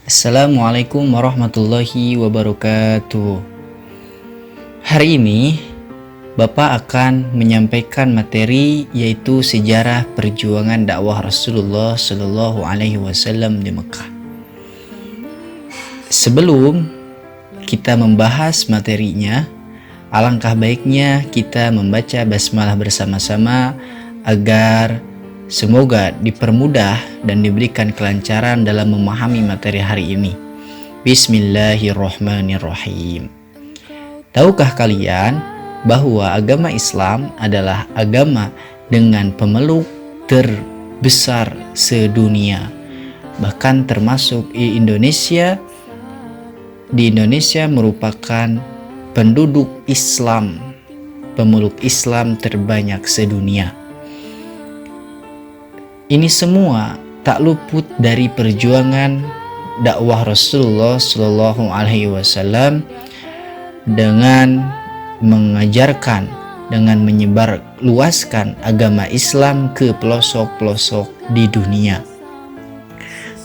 Assalamualaikum warahmatullahi wabarakatuh. Hari ini Bapak akan menyampaikan materi yaitu sejarah perjuangan dakwah Rasulullah Shallallahu Alaihi Wasallam di Mekah. Sebelum kita membahas materinya, alangkah baiknya kita membaca basmalah bersama-sama agar semoga dipermudah dan diberikan kelancaran dalam memahami materi hari ini. Bismillahirrahmanirrahim. Tahukah kalian bahwa agama Islam adalah agama dengan pemeluk terbesar sedunia, bahkan termasuk Indonesia. Di Indonesia merupakan penduduk Islam, pemeluk Islam terbanyak sedunia. Ini semua tak luput dari perjuangan dakwah Rasulullah Shallallahu Alaihi Wasallam dengan mengajarkan, dengan menyebar luaskan agama Islam ke pelosok-pelosok di dunia.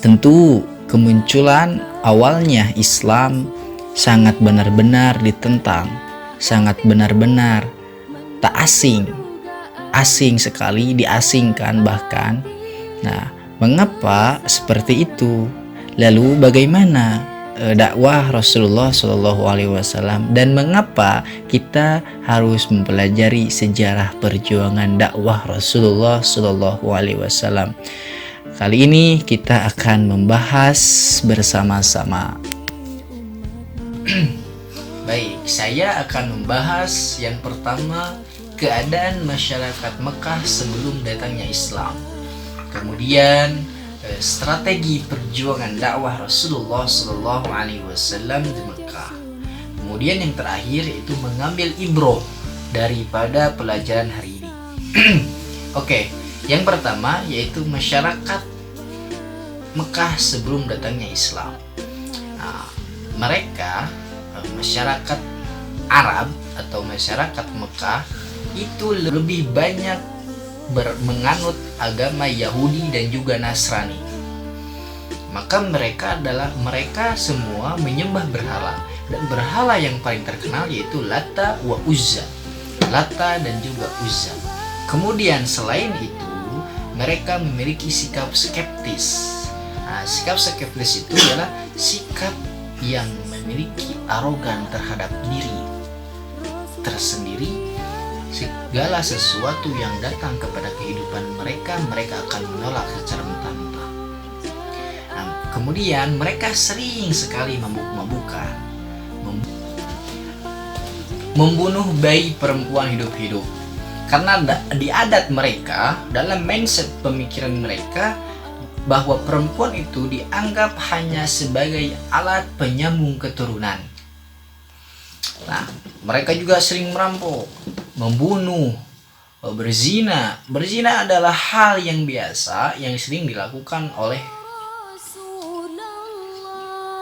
Tentu kemunculan awalnya Islam sangat benar-benar ditentang, sangat benar-benar tak asing sekali, diasingkan bahkan. Nah, mengapa seperti itu? Lalu bagaimana dakwah Rasulullah Shallallahu Alaihi Wasallam dan mengapa kita harus mempelajari sejarah perjuangan dakwah Rasulullah Shallallahu Alaihi Wasallam? Kali ini kita akan membahas bersama-sama. Baik, saya akan membahas yang pertama, keadaan masyarakat Mekah sebelum datangnya Islam. Kemudian strategi perjuangan dakwah Rasulullah Shallallahu Alaihi Wasallam di Mekah. Kemudian yang terakhir itu mengambil ibroh daripada pelajaran hari ini. Oke, yang pertama yaitu masyarakat Mekah sebelum datangnya Islam. Nah, mereka masyarakat Arab atau masyarakat Mekah itu lebih banyak menganut agama Yahudi dan juga Nasrani. Maka mereka semua menyembah berhala, dan berhala yang paling terkenal yaitu Lata wa Uzza, Lata dan juga Uzza. Kemudian selain itu mereka memiliki sikap skeptis. Nah, sikap skeptis itu adalah sikap yang memiliki arogan terhadap diri tersendiri. Segala sesuatu yang datang kepada kehidupan mereka akan menolak secara mentah-mentah. Nah, kemudian mereka sering sekali mabuk-mabukan, membunuh bayi perempuan hidup-hidup. Karena di adat mereka, dalam mindset pemikiran mereka, bahwa perempuan itu dianggap hanya sebagai alat penyambung keturunan. Nah, mereka juga sering merampok, membunuh, berzina. Berzina adalah hal yang biasa yang sering dilakukan oleh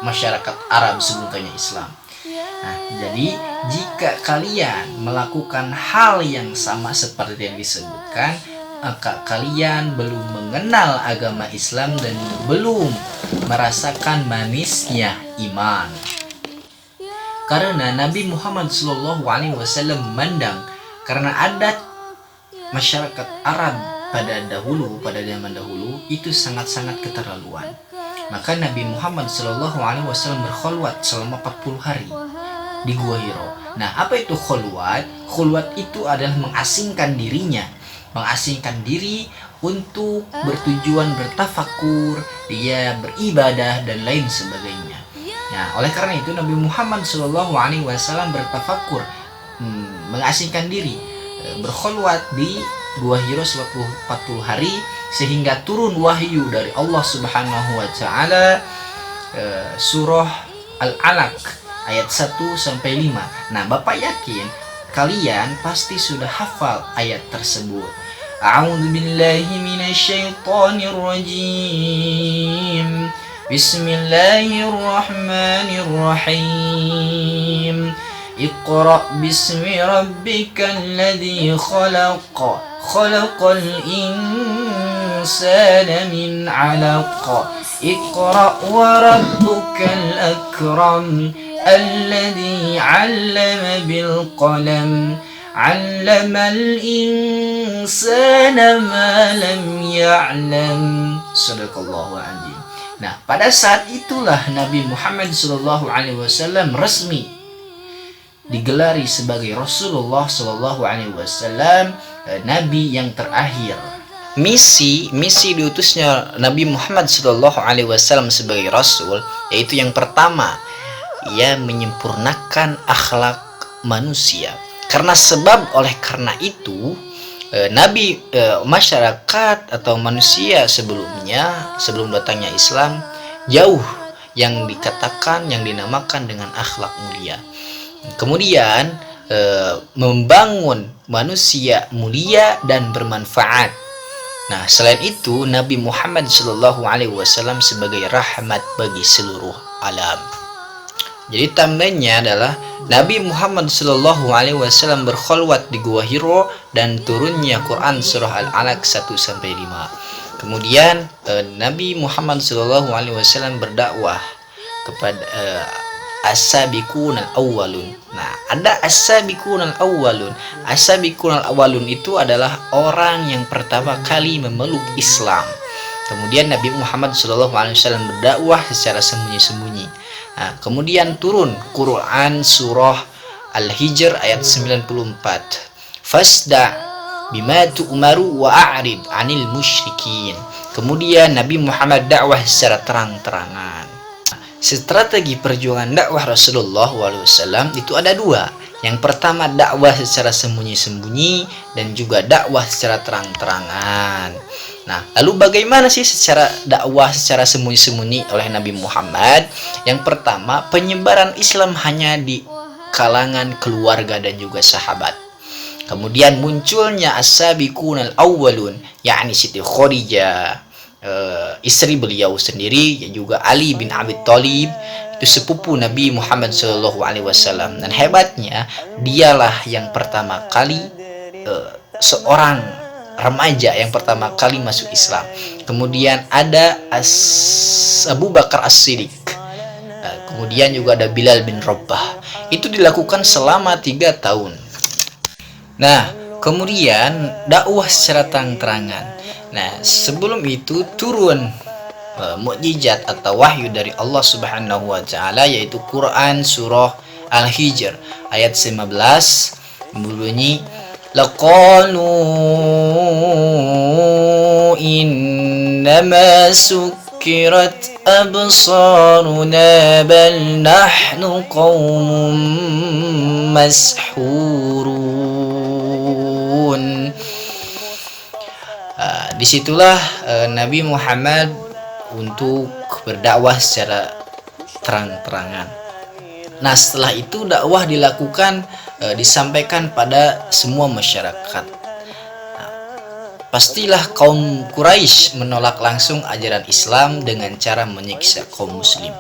masyarakat Arab sebelum datangnya Islam. Nah, jadi jika kalian melakukan hal yang sama seperti yang disebutkan, maka kalian belum mengenal agama Islam dan belum merasakan manisnya iman. Karena Nabi Muhammad SAW memandang karena adat masyarakat Arab pada zaman dahulu itu sangat-sangat keterlaluan. Maka Nabi Muhammad SAW berkhulwat selama 40 hari di Gua Hiro. Nah, apa itu khulwat? Khulwat itu adalah mengasingkan diri untuk bertujuan bertafakur, dia beribadah dan lain sebagainya. Nah, oleh karena itu Nabi Muhammad SAW bertafakur, mengasingkan diri, berkhulwat di Gua Hiro selama 40 hari sehingga turun wahyu dari Allah Subhanahu wa taala, surah Al-Alaq ayat 1 sampai 5. Nah, Bapak yakin kalian pasti sudah hafal ayat tersebut. A'udzu billahi minasyaitonir rajim. Bismillahirrahmanirrahim. Iqra bismi rabbikal ladzi khalaq. Khalaqal insana min 'alaq. Iqra wa rabbukal akram alladhi 'allama bil qalam 'allamal insana ma lam ya'lam. Shadaqallahu adzim. Nah, pada saat itulah Nabi Muhammad SAW resmi digelari sebagai Rasulullah SAW, Nabi yang terakhir. Misi diutusnya Nabi Muhammad SAW sebagai Rasul, yaitu yang pertama, ia menyempurnakan akhlak manusia. Karena itu masyarakat atau manusia sebelum datangnya Islam jauh yang dinamakan dengan akhlak mulia. Kemudian membangun manusia mulia dan bermanfaat. Nah, selain itu Nabi Muhammad SAW sebagai rahmat bagi seluruh alam. Jadi tambahannya adalah Nabi Muhammad SAW berkholwat di Gua Hiro dan turunnya Quran surah Al-Alaq 1-5. Kemudian Nabi Muhammad SAW berdakwah kepada as-sabiqun al-awwalun. Nah, ada as-sabiqun al-awwalun. As-sabiqun al-awwalun itu adalah orang yang pertama kali memeluk Islam. Kemudian Nabi Muhammad SAW berdakwah secara sembunyi-sembunyi. Nah, kemudian turun Quran surah Al-Hijr ayat 94. Fasda bima tu'maru wa a'rid 'anil musyrikin. Kemudian Nabi Muhammad dakwah secara terang-terangan. Strategi perjuangan dakwah Rasulullah SAW itu ada dua. Yang pertama dakwah secara sembunyi-sembunyi dan juga dakwah secara terang-terangan. Nah, lalu bagaimana sih dakwah secara sembunyi-sembunyi oleh Nabi Muhammad? Yang pertama, penyebaran Islam hanya di kalangan keluarga dan juga sahabat. Kemudian munculnya as-sabiqun al-awwalun, yakni Siti Khadijah, istri beliau sendiri, dan juga Ali bin Abi Thalib, itu sepupu Nabi Muhammad SAW. Dan hebatnya, dialah yang pertama kali seorang remaja yang pertama kali masuk Islam. Kemudian ada Abu Bakar As-Siddiq. Kemudian juga ada Bilal bin Rabah. Itu dilakukan selama 3 tahun. Nah, kemudian dakwah secara terang-terangan. Nah, sebelum itu turun mukjizat atau wahyu dari Allah Subhanahu wa taala, yaitu Quran surah Al-Hijr ayat 15 berbunyi laqalu innama sukkirat absaruna bal nahnu qaumun mashhurun. Disitulah Nabi Muhammad untuk berdakwah secara terang-terangan. Nah, setelah itu dakwah dilakukan, disampaikan pada semua masyarakat. Nah, pastilah kaum Quraisy menolak langsung ajaran Islam dengan cara menyiksa kaum muslim.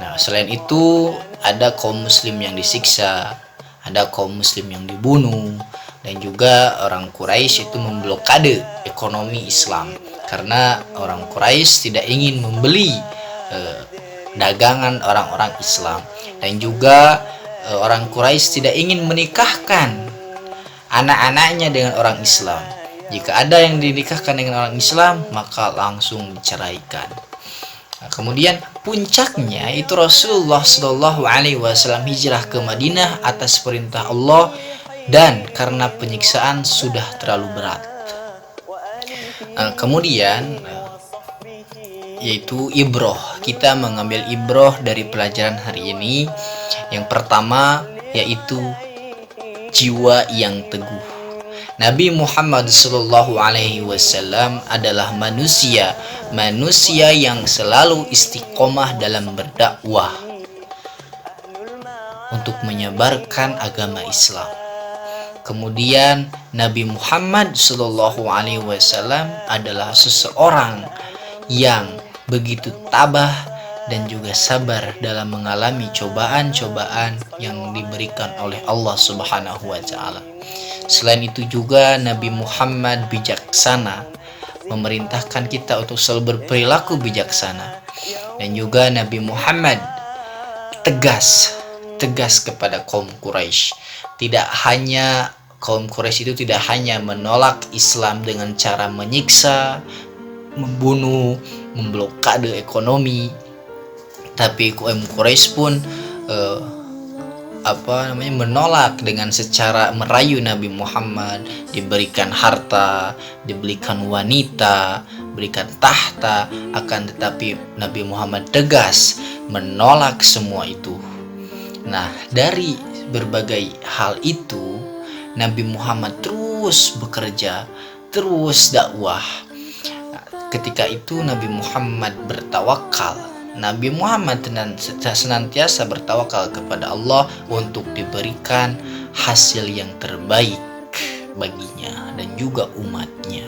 Nah, selain itu ada kaum muslim yang disiksa, ada kaum muslim yang dibunuh, dan juga orang Quraisy itu memblokade ekonomi Islam karena orang Quraisy tidak ingin membeli dagangan orang-orang Islam, dan juga orang Quraisy tidak ingin menikahkan anak-anaknya dengan orang Islam. Jika ada yang dinikahkan dengan orang Islam, maka langsung diceraikan. Nah, kemudian puncaknya itu Rasulullah SAW hijrah ke Madinah atas perintah Allah, dan karena penyiksaan sudah terlalu berat. Kemudian yaitu ibroh. Kita mengambil ibroh dari pelajaran hari ini. Yang pertama yaitu jiwa yang teguh. Nabi Muhammad SAW adalah manusia yang selalu istiqomah dalam berdakwah untuk menyebarkan agama Islam. Kemudian Nabi Muhammad SAW adalah seseorang yang begitu tabah dan juga sabar dalam mengalami cobaan-cobaan yang diberikan oleh Allah Subhanahu wa taala. Selain itu juga Nabi Muhammad bijaksana memerintahkan kita untuk selalu berperilaku bijaksana. Dan juga Nabi Muhammad tegas kepada kaum Quraisy. Kaum Quraisy itu tidak hanya menolak Islam dengan cara menyiksa, membunuh, memblokade ekonomi, tapi kaum Quraisy pun menolak dengan secara merayu Nabi Muhammad, diberikan harta, diberikan wanita, berikan tahta, akan tetapi Nabi Muhammad tegas menolak semua itu. Nah, dari berbagai hal itu Nabi Muhammad terus bekerja, terus dakwah. Ketika itu Nabi Muhammad bertawakal. Nabi Muhammad senantiasa bertawakal kepada Allah untuk diberikan hasil yang terbaik baginya dan juga umatnya.